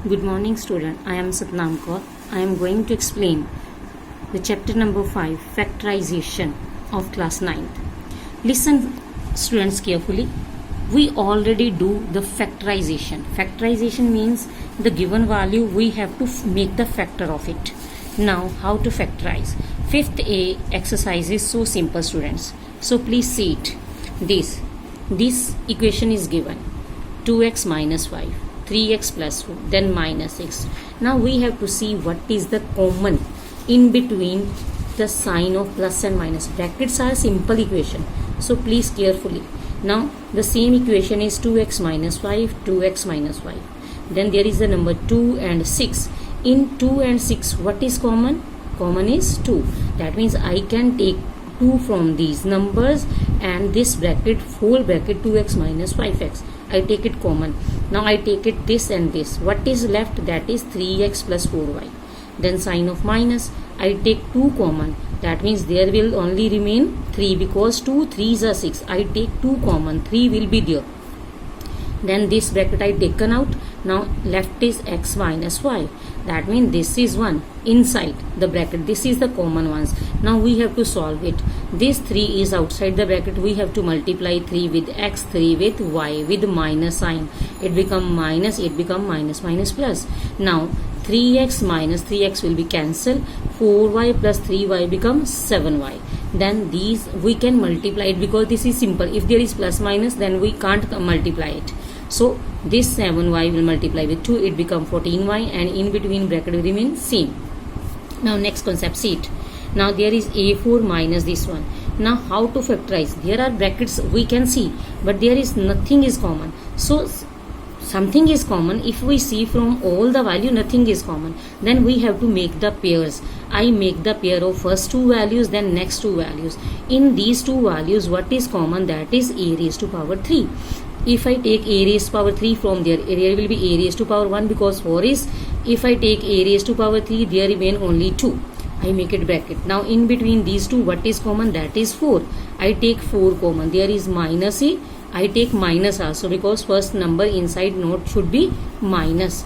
Good morning student, I am Satnam Kaur. I am going to explain the chapter number 5 factorization of class 9th. Listen students carefully. We already do the factorization. Factorization means the given value we have to make the factor of it. Now how to factorize? Fifth A exercise is so simple students. So please see it. This equation is given 2x minus 5. 3x plus 4 then minus x. Now we have to see what is the common in between the sign of plus and minus. Brackets are a simple equation, so please carefully. Now the same equation is 2x minus 5, 2x minus 5. Then there is the number 2 and 6. In 2 and 6 what is common? Common is 2. That means I can take 2 from these numbers and this bracket, whole bracket 2x minus 5x. I take it common. Now I take it this and this. What is left? That is 3x plus 4y. Then sign of minus. I take 2 common. That means there will only remain 3 because 2 3s are 6. I take 2 common. 3 will be there. Then this bracket I taken out. Now left is x minus y. That means this is 1 inside the bracket. This is the common ones. Now we have to solve it. This 3 is outside the bracket. We have to multiply 3 with x, 3 with y, with minus sign. It become minus, it become minus, minus plus. Now 3x minus 3x will be cancelled. 4y plus 3y becomes 7y. Then these we can multiply it because this is simple. If there is plus minus then we can't multiply it. So this 7y will multiply with 2, it become 14y, and in between bracket will remain same. Now next concept, see it. Now there is a4 minus this one. Now how to factorize? There are brackets we can see, but there is nothing is common. So something is common. If we see from all the value nothing is common, then we have to make the pairs. I make the pair of first 2 values, then next 2 values. In these 2 values what is common? That is a raised to power 3. If I take a raised to power 3 from there will be a raised to power 1 because 4 is. If I take a raised to power 3, there remain only 2. I make it bracket. Now in between these two what is common? That is 4. I take 4 common. There is minus a. I take minus also because first number inside note should be minus.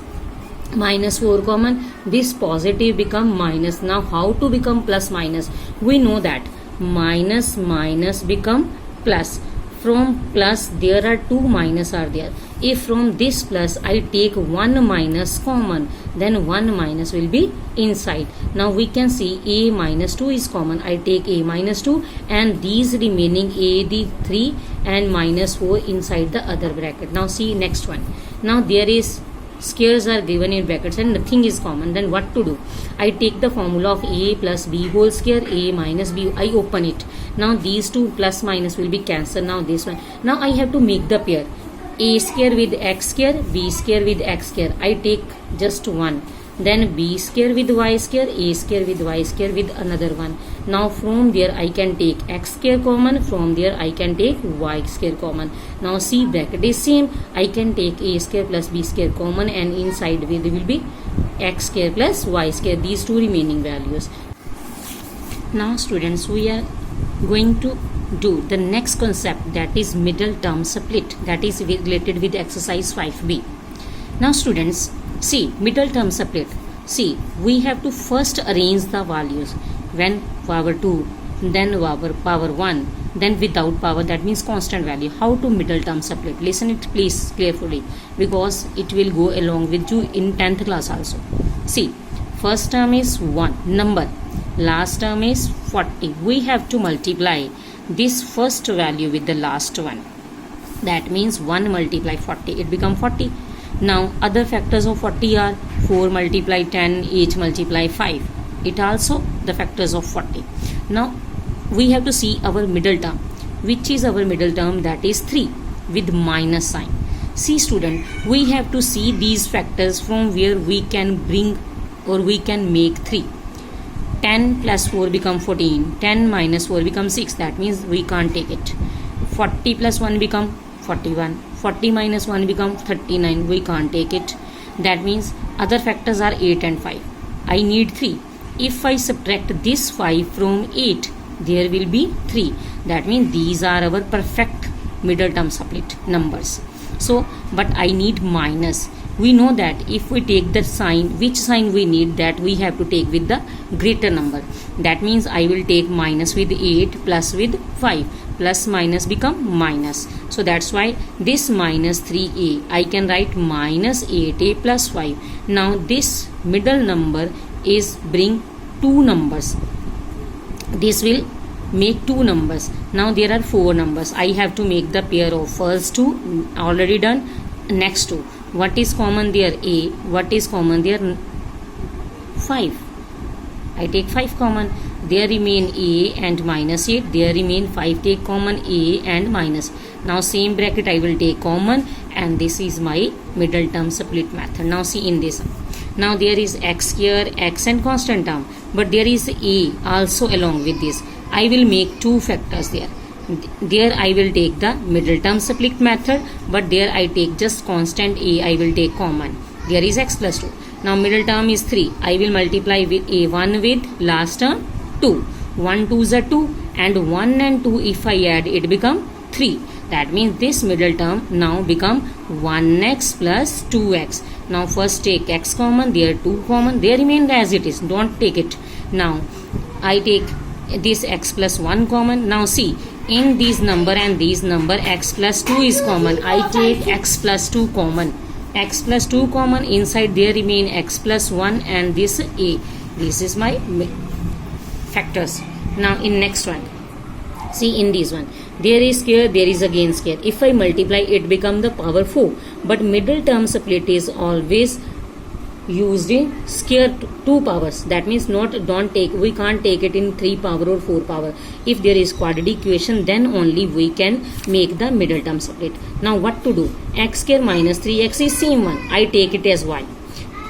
Minus 4 common. This positive become minus. Now how to become plus minus? We know that minus minus become plus. From plus there are 2 minus are there. If from this plus I take 1 minus common, then 1 minus will be inside. Now we can see a minus 2 is common. I take a minus 2 and these remaining a the 3 and minus 4 inside the other bracket. Now see next one. Now there is squares are given in brackets and nothing is common. Then what to do? I take the formula of a plus b whole square, a minus b. I open it. Now these two plus minus will be cancelled. Now this one. Now I have to make the pair. A square with x square, b square with x square. I take just one. Then b square with y square, a square with y square with another one. Now from there I can take x square common. From there I can take y square common. Now see bracket is same. I can take a square plus b square common and inside there will be x square plus y square. These two remaining values. Now students, we are going to do the next concept, that is middle term split, that is related with exercise 5b. Now students, see middle term split. See, we have to first arrange the values. When power 2, then power 1, then without power, that means constant value. How to middle term split? Listen it please carefully because it will go along with you in 10th class also. See, first term is 1 number, last term is 40. We have to multiply this first value with the last one. That means 1 multiply 40, it become 40. Now other factors of 40 are 4 multiply 10, 8 multiply 5. It also the factors of 40. Now we have to see our middle term. Which is our middle term? That is 3 with minus sign. See student, we have to see these factors from where we can bring or we can make 3. 10 plus 4 become 14. 10 minus 4 become 6. That means we can't take it. 40 plus 1 become 41. 40 minus 1 become 39. We can't take it. That means other factors are 8 and 5. I need 3. If I subtract this 5 from 8, there will be 3. That means these are our perfect middle term split numbers. So but I need minus. we know that if we take the sign, which sign we need, that we have to take with the greater number. That means I will take minus with 8 plus with 5. Plus minus become minus. So that's why this minus 3a, I can write minus 8a plus 5. Now this middle number is bring two numbers. This will make two numbers. Now there are four numbers. I have to make the pair of first two, already done. Next two. What is common there? A. What is common there? 5. I take 5 common. There remain a and minus 8. There remain 5. Take common a and minus. Now same bracket I will take common, and this is my middle term split method. Now see in this. Now there is x here, x and constant term, but there is a also along with this. I will make two factors there. There I will take the middle term split method, but there I take just constant a, I will take common. There is x plus 2. Now middle term is 3. I will multiply with a1 with last term 2. 1 2s are 2, and 1 and 2 if I add, it become 3. That means this middle term now become 1x plus 2x. Now first take x common, there 2 common, they remain as it is, don't take it. Now I take this x plus 1 common. Now see, in these number and these number, x plus 2 is common. I take x plus 2 common. X plus 2 common, inside there remain x plus 1 and this a. This is my factors. Now in next one, see in this one, there is square, there is again square. If I multiply, it become the power 4. But middle term split is always used in square 2 powers. That means we can't take it in 3 power or 4 power. If there is quadratic equation, then only we can make the middle term split. Now what to do? X square minus 3x is same one. I take it as y.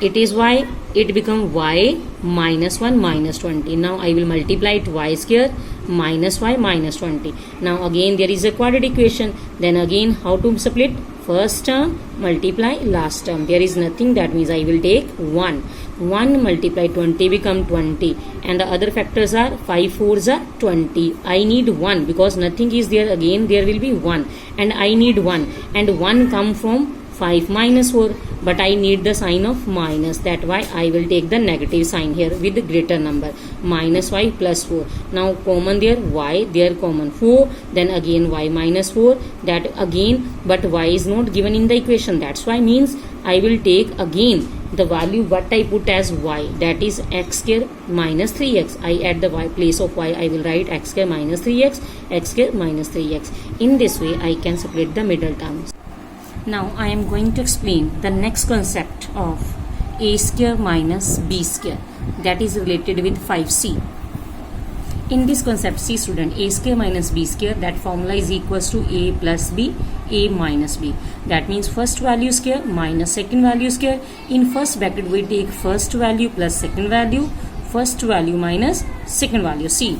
It is y. It become y minus 1 minus 20. Now I will multiply it y square minus y minus 20. Now again there is a quadratic equation. Then again how to split? First term multiply last term. There is nothing, that means I will take 1. 1 multiply 20 become 20. And the other factors are 5 4s are 20. I need 1 because nothing is there. Again there will be 1. And I need 1. And 1 come from 5 minus 4, but I need the sign of minus. That why I will take the negative sign here with the greater number. Minus y plus 4. Now common there y, there common 4. Then again y minus 4. That again, but y is not given in the equation. That's why means I will take again the value what I put as y. That is x square minus 3x. I at the y place of y I will write x square minus 3x, x square minus 3x. In this way I can split the middle terms. Now I am going to explain the next concept of a square minus b square, that is related with 5c. In this concept, see student, a square minus b square, that formula is equals to a plus b, a minus b. That means first value square minus second value square. In first bracket we take first value plus second value, first value minus second value. See,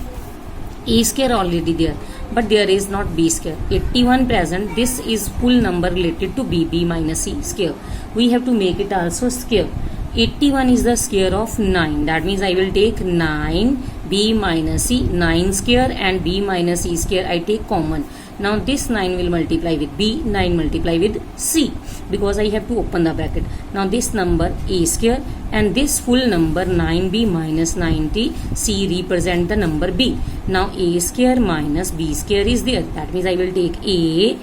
a square already there, but there is not b square. 81 present, this is full number related to b minus c square. We have to make it also square. 81 is the square of 9. That means I will take 9 b minus c, 9 square and b minus c square I take common. Now this 9 will multiply with b, 9 multiply with c, because I have to open the bracket. Now this number a square and this full number 9b minus 90, c represent the number b. Now a square minus b square is there. That means I will take a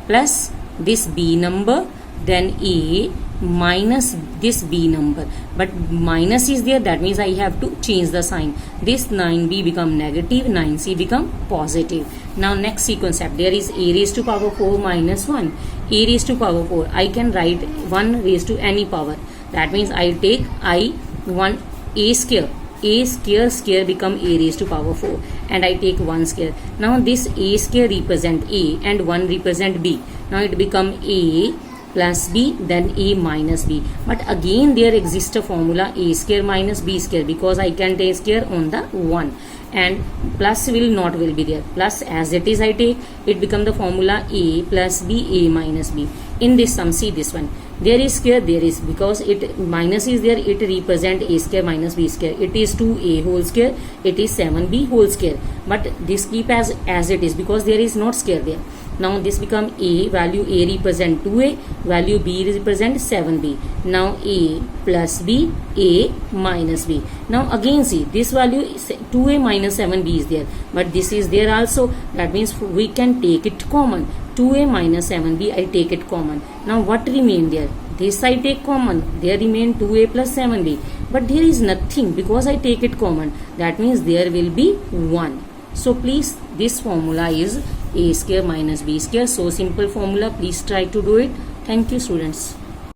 plus this b number, then a minus this b number, but minus is there, that means I have to change the sign. This 9b become negative, 9c become positive. Now next C concept, there is a raised to power 4 minus 1. A raised to power 4, I can write 1 raised to any power. That means I take I1 a square. A square become a raised to power 4 and I take 1 square. Now this a square represent a and 1 represent b. Now it become a plus b, then a minus b. But again there exists a formula a square minus b square, because I can take square on the 1 and plus will be there. Plus as it is I take, it become the formula a plus b, a minus b. In this sum, see this one, there is square, there is, because it minus is there, it represent a square minus b square. It is 2a whole square, it is 7b whole square. But this keep as it is, because there is not square there. Now this become A, value A represent 2A, value B represent 7B. Now A plus B, A minus B. Now again see, this value is 2A minus 7B is there, but this is there also. That means we can take it common. 2A minus 7B, I take it common. Now what remain there? This I take common. There remain 2A plus 7B. But there is nothing because I take it common. That means there will be 1. So please, this formula is A square minus B square. So simple formula. Please try to do it. Thank you, students.